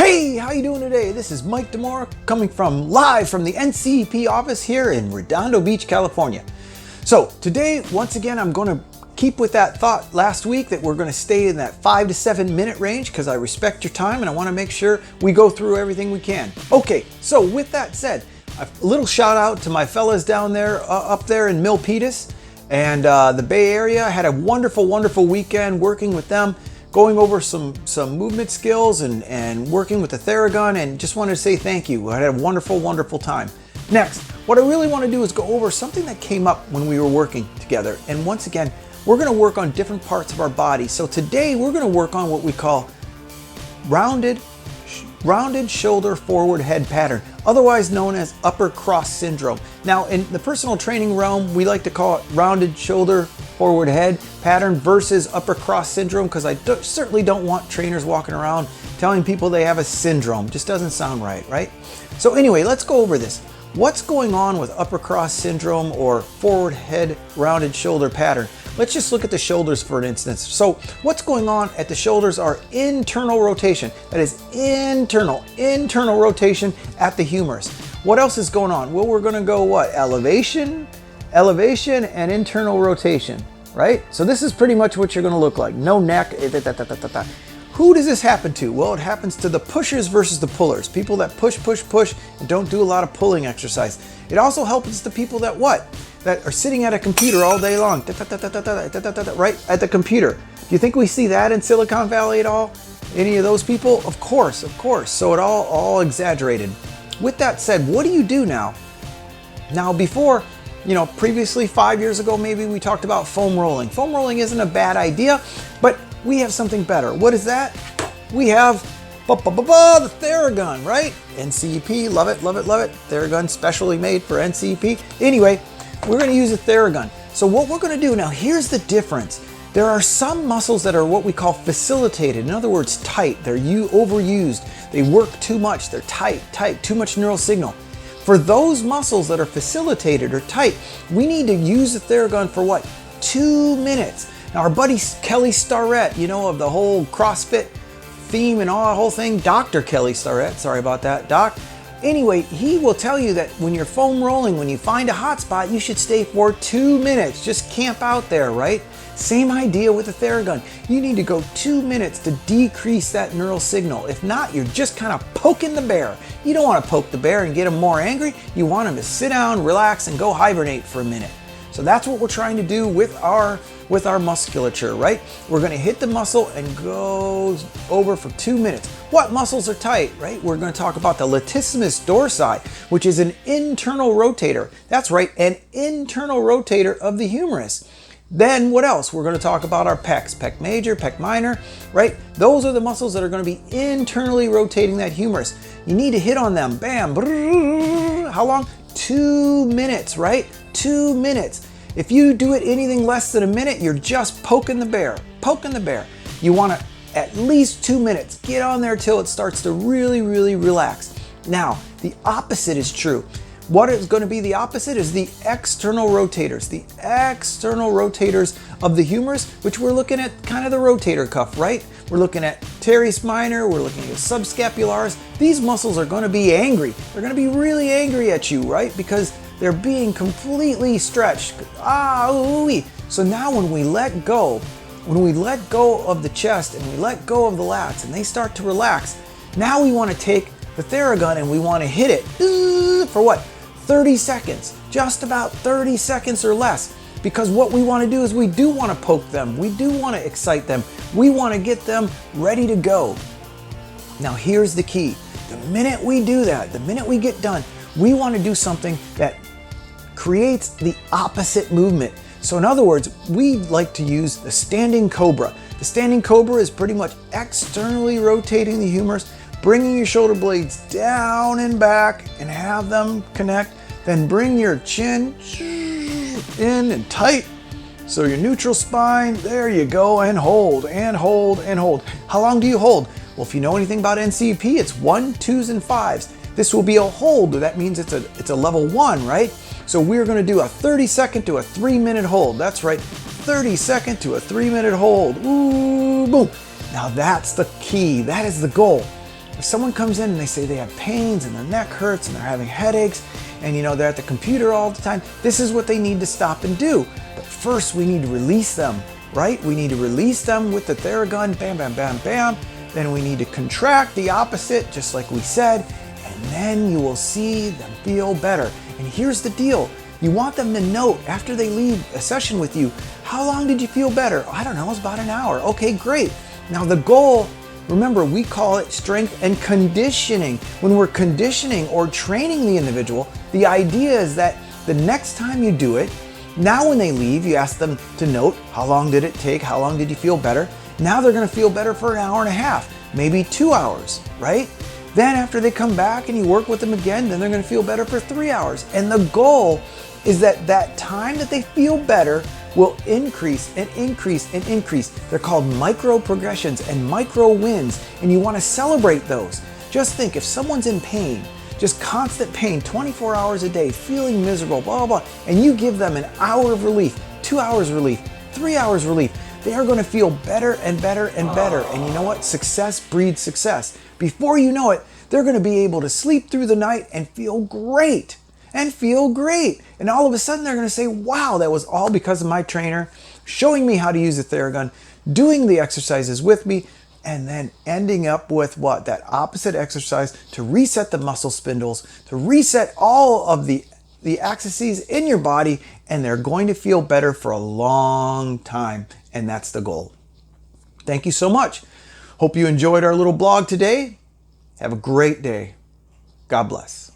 Hey, how you doing today? This is Mike DeMora coming live from the NCEP office here in Redondo Beach, California. So today, once again, I'm going to keep with that thought last week that we're going to stay in that 5 to 7 minute range because I respect your time and I want to make sure we go through everything we can. Okay, so with that said, a little shout out to my fellas down there, up there in Milpitas and the Bay Area. I had a wonderful weekend working with them, going over some movement skills and working with the Theragun, and just wanted to say thank you. I had a wonderful time. Next, what I really want to do is go over something that came up when we were working together. And once again, we're going to work on different parts of our body. So today we're going to work on what we call rounded shoulder forward head pattern, otherwise known as upper cross syndrome. Now, in the personal training realm, we like to call it rounded shoulder forward head pattern versus upper cross syndrome, because I certainly don't want trainers walking around telling people they have a syndrome. Just doesn't sound right? So anyway, let's go over this. What's going on with upper cross syndrome or forward head rounded shoulder pattern? Let's just look at the shoulders for an instance. So what's going on at the shoulders are internal rotation. That is internal rotation at the humerus. What else is going on? Well, we're going to go what? Elevation, and internal rotation, right? So this is pretty much what you're going to look like. No neck. Who does this happen to? Well, it happens to the pushers versus the pullers. People that push, and don't do a lot of pulling exercise. It also helps the people that are sitting at a computer all day long, right at the computer. Do you think we see that in Silicon Valley at all? Any of those people? Of course. So it all exaggerated. With that said, what do you do now? Now, before, previously 5 years ago, maybe we talked about foam rolling. Foam rolling isn't a bad idea, but we have something better. What is that? We have the Theragun, right? NCEP, love it. Theragun, specially made for NCEP. Anyway, we're going to use a Theragun. So what we're going to do now, here's the difference. There are some muscles that are what we call facilitated. In other words, tight. They're overused. They work too much. They're tight, too much neural signal. For those muscles that are facilitated or tight, we need to use the Theragun for what? 2 minutes. Now, our buddy Kelly Starrett, of the whole CrossFit theme and all that whole thing, Dr. Kelly Starrett, sorry about that, Doc. Anyway, he will tell you that when you're foam rolling, when you find a hot spot, you should stay for 2 minutes. Just camp out there, right? Same idea with the Theragun. You need to go 2 minutes to decrease that neural signal. If not, you're just kind of poking the bear. You don't want to poke the bear and get him more angry. You want him to sit down, relax, and go hibernate for a minute. So that's what we're trying to do with our musculature, right? We're going to hit the muscle and go over for 2 minutes. What muscles are tight, right? We're going to talk about the latissimus dorsi, which is an internal rotator. That's right, an internal rotator of the humerus. Then what else? We're going to talk about our pecs, pec major, pec minor, right? Those are the muscles that are going to be internally rotating that humerus. You need to hit on them, bam, brrr. How long? 2 minutes, right? 2 minutes. If you do it anything less than a minute, you're just poking the bear. You want to at least 2 minutes. Get on there till it starts to really relax. Now, the opposite is true. What is going to be the opposite is the external rotators. The external rotators of the humerus, which we're looking at kind of the rotator cuff, right? We're looking at teres minor, we're looking at subscapularis. These muscles are going to be angry. They're going to be really angry at you, right? Because they're being completely stretched. So now when we let go of the chest and we let go of the lats and they start to relax, now we want to take the Theragun and we want to hit it for what? 30 seconds, just about 30 seconds or less. Because what we want to do is we do want to poke them. We do want to excite them. We want to get them ready to go. Now here's the key. The minute we do that, the minute we get done, we want to do something that creates the opposite movement. So in other words, we like to use the standing cobra. The standing cobra is pretty much externally rotating the humerus, bringing your shoulder blades down and back and have them connect. Then bring your chin in and tight. So your neutral spine, there you go, and hold. How long do you hold? Well, if you know anything about NCEP, it's 1, 2s, and 5s. This will be a hold. That means it's a level 1, right? So we're going to do a 30-second to a 3-minute hold. That's right, 30-second to a 3-minute hold. Ooh, boom. Now that's the key. That is the goal. If someone comes in and they say they have pains and their neck hurts and they're having headaches and they're at the computer all the time, this is what they need to stop and do. But first we need to release them, right? We need to release them with the Theragun, bam, bam, bam, bam. Then we need to contract the opposite, just like we said, and then you will see them feel better. And here's the deal. You want them to note after they leave a session with you, how long did you feel better? I don't know, it's about an hour. Okay, great. Now the goal, remember, we call it strength and conditioning. When we're conditioning or training the individual, the idea is that the next time you do it, now when they leave, you ask them to note, how long did it take? How long did you feel better? Now they're gonna feel better for an hour and a half, maybe 2 hours, right? Then after they come back and you work with them again, then they're gonna feel better for 3 hours. And the goal is that that time that they feel better will increase and increase and increase. They're called micro progressions and micro wins, and you wanna celebrate those. Just think, if someone's in pain, just constant pain, 24 hours a day, feeling miserable, blah, blah, blah, and you give them an hour of relief, 2 hours relief, 3 hours relief, they are gonna feel better and better and better. And you know what? Success breeds success. Before you know it, they're gonna be able to sleep through the night and feel great. And feel great. And all of a sudden they're gonna say, wow, that was all because of my trainer showing me how to use the Theragun, doing the exercises with me, and then ending up with what? That opposite exercise to reset the muscle spindles, to reset all of the axes in your body, and they're going to feel better for a long time. And that's the goal. Thank you so much. Hope you enjoyed our little blog today. Have a great day. God bless.